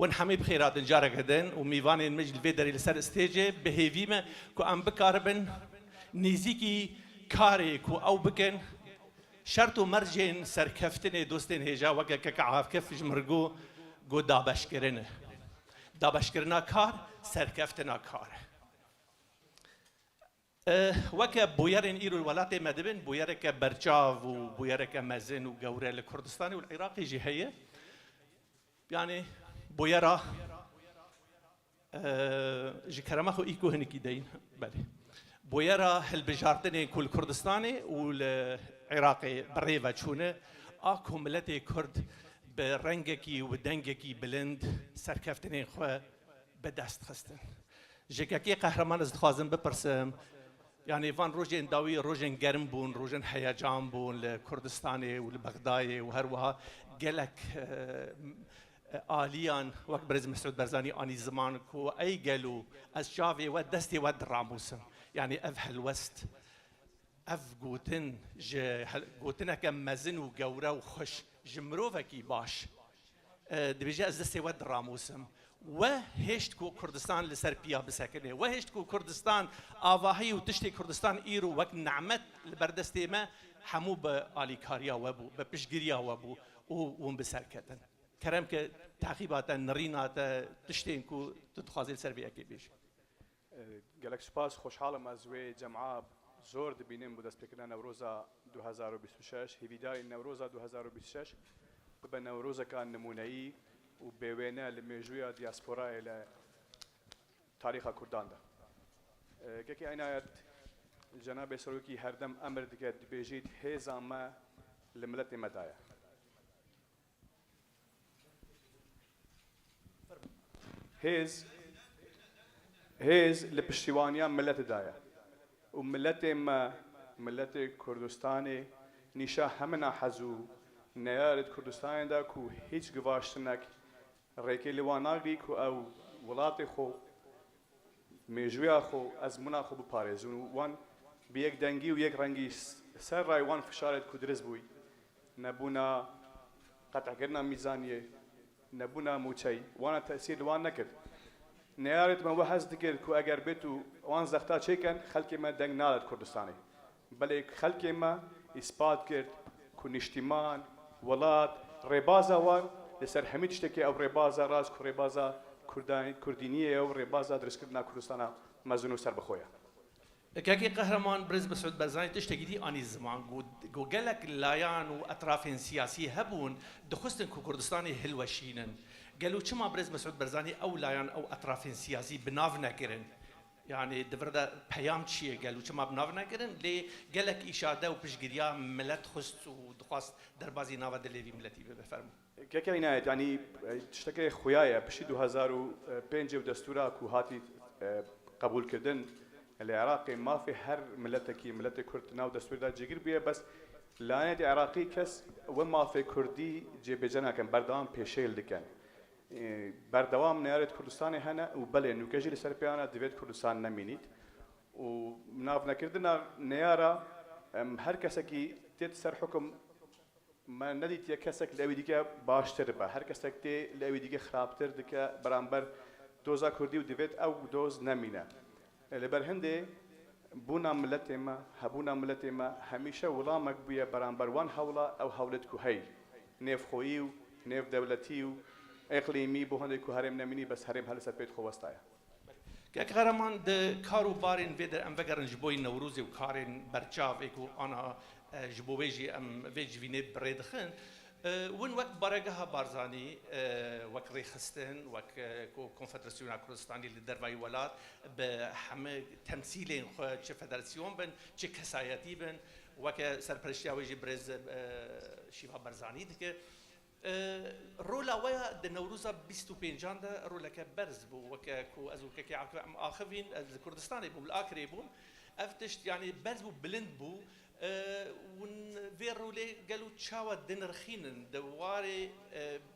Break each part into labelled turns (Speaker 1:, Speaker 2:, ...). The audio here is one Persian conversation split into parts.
Speaker 1: ونحمي بخيرات نجارك هدن وميفاني المجد الفيدري لسر استيجي بهيفيما كو ام بكاربن نيزيكي كاري كو او بكن شرطو مرجين سركفتني دوستين هجا وكا كعاف كف جمرقو قو دابشكرنه دابشكرنا كار سركفتنا كار وكا بويرين ايرو الولاتي مدبن بويرك برجاف وبويرك مزن وقوري الكردستاني والعراقي جهية يعني بويرا جكرمخو ايكو هنكي دين بله بويرا هالبجارتني كل كردستاني والعراقي بريفا شونه اكو ملتي كرد برنجكي ودنجكي بلند سركفتني خو بدست خستن جكاكي قهرمان ازدخوازن بپرسم يعني فان روجين داوي روجين گرم بون روجين هيجان بون لكردستاني والبغدادي وهروها قالك آليان وقت برز مسعود برزاني اني زمان كو اي قالوا از شافي ودستي ود راموسم يعني اف هالوست اف قوتن قوتنا كم مزن وقورا وخش جمروفكي باش دبيجي از دستي ود راموسم وهشت كو كردستان لسربيا بسكنه وهشت كو كردستان آواهي وتشتي كردستان ايرو وقت نعمت لبردستي ما حمو بآلي كاريا وابو ببشجريا وابو وم بسركتن كرم که تعقیبات نرینات تشتین کو تدخازی سربیه کی بیش.
Speaker 2: گلک سپاس خوشحالم از وی جمعه زور دبینیم بود اسپیکرنا نوروز 2026 هیویدای نوروز 2026 به نوروز کان نمونه‌ای و بیوینه لمیجویا دیاسپورا الى تاریخ کردان ده. که عنایت جناب سروکی هر دم امر دیگر بیجید هزامه لملت مدایا. هيز لبشتوانيا ملت دايا وملت ما ملت كردستاني نيشا همنا حزو نيارت كردستان دا كو هيج گواشتنك ريكي لواناغي كو او ولاتي خو ميجويا خو ازمنا خو بپاريزون وان بيك دنگي ويك رنگي سر راي وان فشارت كو درز بوي نبونا قطع كرنا ميزانيه نبونا موچي وانا تأثير وان نكر نيارت ما وحز دكر كو اگر بيتو وان زختا چيكن خلقي ما دنگ نالت كردستاني بل خلقي ما اثبات كرد كو نشتمان ولات ربازا وان لسر حميد تشتكي او ربازا راس كو ربازا كردينيه او ربازا درس كردنا كردستانا مزنو سر بخويا
Speaker 1: كاكي قهرمان برز مسعود برزاني تشتكي اني زمان جو قالك لايان واطراف سياسيه هبون دخستن كو كردستاني هلوشينن قالوا كما برز مسعود برزاني او لايان او اطراف سياسي بنافنا كرن يعني دفردا بيام شيء قالوا كما بنافنا كرن لي قالك اشاده وبشجريا ملت خست ودخواست دربازي نافا دليفي ملتي بفرمو
Speaker 2: كاكي عنايت يعني تشتكي خويايا بشي 2005 ودستورا كو هاتي قبول كردن العراقي ما في هر ملتكي ملت كرد ناو دستور دا جيگر بيه بس لانه دي عراقي كس وما في كردي جيب جنا كان بردوام بيشيل دكان بردوام نيارت كردستان هنا وبلي انه كجي لسربيانا ديفيد كردستان نمينيت وناف نكردنا نيارا هر كسكي تتسر حكم ما نديت يا كسك لاوي ديكا باشتر با هر كسك تي لاوي ديكا خرابتر ديكا برامبر دوزا كردي وديفيد او دوز نمينا لبرهندي بونا ملتما هبونا ملتما هميشه ولامك بيا برامبر وان حولا او حولتكو هي نيف خويو نيف دولتيو اقليمي بوهندي كو هرم نميني بس هرم هل سبيت خو وستايا
Speaker 1: كاك غرمان د كارو بارين فيدر ام فكرن جبوي نوروزي وكارين برچاف اكو انا جبويجي ام فيج فيني بريدخن وين وقت برقها بارزاني وقت ريخستن وقت كونفدراسيون كردستاني للدرباي ولات بحم تمثيلين خو فدراسيون بن تش كسايتي بن وقت سرپرشتيا ويجي برز شيفا برزاني دك رولا ويا د نوروزا 25 دا رولا كبرز بو وقت كو ازو كي اخفين كردستاني بو الاخري بو افتشت يعني برز بو بلند بو ون فيرولي قالوا تشاوا دنرخين دواري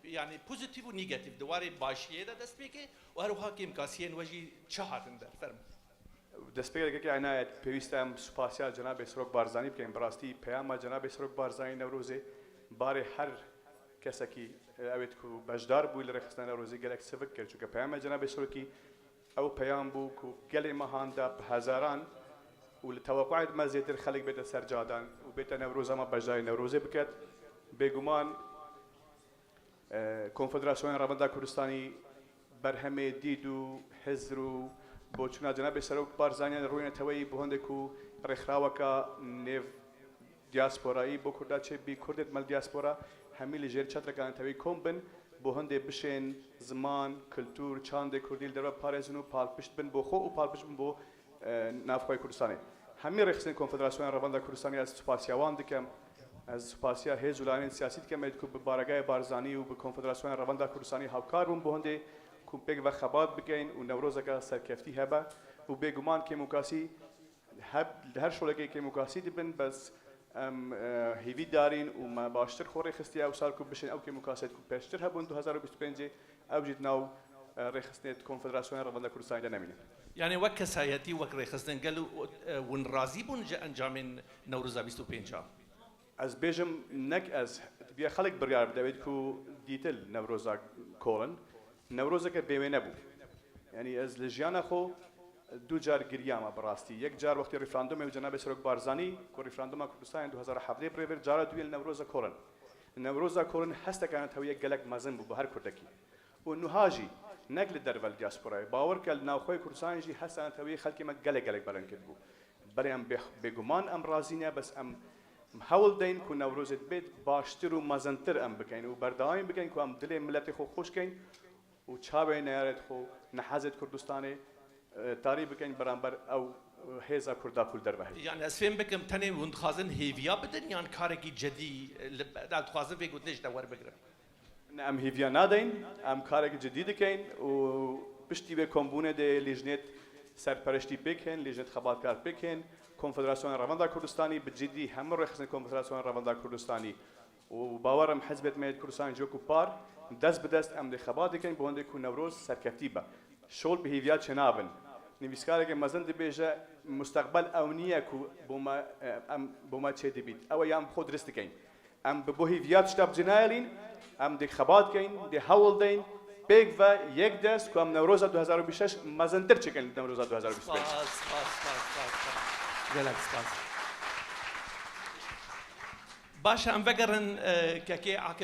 Speaker 1: يعني بوزيتيف ونيجاتيف دواري باشيه دا دسبيكي وهروها كيم كاسين وجي تشاهات اندر فرم
Speaker 2: دسبيكي كي عنايت بيستم سپاسيال جناب سروك بارزاني بكين براستي بياما جناب سروك بارزاني نوروزي باري هر كسكي اوید کو بجدار بو لرخصنا روزی گلک سفک کرد چون که پیام جناب سرکی او پیام بو کو گلی مهاندا بهزاران ولتوقعت ما زيتر خلق بيت سرجادان وبيت نوروز ما بجاي نوروز بكت بيجمان کنفدراسیون رواندا کوردستانی برهمه دیدو حزرو بوچنا جناب سروک بارزانیان روی نتوی بهنده کو رخراوکا نیو دیاسپورایی بو کردا چه بی کردت مال دیاسپورا همی لجر چتر کان توی کومبن بهنده بشن زمان کلتور چاند کردیل در پارزنو پالپشت بن بو خو و پالپشت بن بو نافخوای کوردستانی همی رخصن کنفدراسیون رواندا کوردستانی از سپاسیوان دکم از سپاسیا هیزولان سیاسی که مید کو به بارگاه بارزانی و به کنفدراسیون رواندا کوردستانی هاوکار بون بهنده کو پیگ و خبات بگین و نوروز که سرکفتی هبه و بگمان که مکاسی هر شغلی که مکاسی دبن بس هیوی دارین و ما باشتر خوری خستی او سال کو بشین او که مکاسید کو پیشتر هبون 2025 او جد ناو رخصنت کنفدراسیون رواندا کوردستانی دنمینه.
Speaker 1: يعني وك سايتي وك ريخستن قالوا ونرازي بون انجام نوروز 25
Speaker 2: از بیشم نک از بیا خلق بریار بدوید کو دیتل نوروزا کولن نوروزا که بیمه نبود یعنی از لجیانا خو دو جار گریاما براستی یک جار وقتی رفراندوم و جناب سرک بارزانی کو رفراندوم کوردستان 2017 پریور جار دویل نوروزا کولن نوروزا کولن هست کانت هویه گلک مازن بو هر کردکی و نهاجی نقل درول دیاسپورا باور کل ناوخوی کوردستان جی هست کانت هویه خلکی ما گلک بلند کرد بو برای ام بگمان ام رازینه بس ام حاول دین کو نوروزت بیت باشتر و مزنتر ام بکن و بردایم بکن کو ام دل ملت خو خوش کن و چابه نیارت خو نحازت کردستان تاری بکن برانبر او هیزا کردا کل در بهی
Speaker 1: يعني اسفين بكم تاني وندخازن هيفيا بدن يعني كاركي جدي دا تخازن في قدش دور بقرب
Speaker 2: ام هیویا نادین ام کارک جدید کن و پشتی به کمبونه ده لیجنت سرپرستی بکن لیجنت خبرکار بکن کنفدراسیون رواندا کوردستانی بجدی همه رخصت کنفدراسیون رواندا کوردستانی و باورم حزبت مید کوردستان جوکو پار دست به دست ام خبات کن بونده کو نوروز سرکفتی با شغل به هیویا چنابن نویسکاره که مزن دبیجه مستقبل اونیه کو بوما چه دبید او یام خود رست کن ام به هیویا شتاب جنایلین ام دی خبات کن دی حول دین بیگ و یک دست که ام نوروز 2026 مزنتر چکن نوروز 2025
Speaker 1: relax باش ام بقرن كاكي عاكف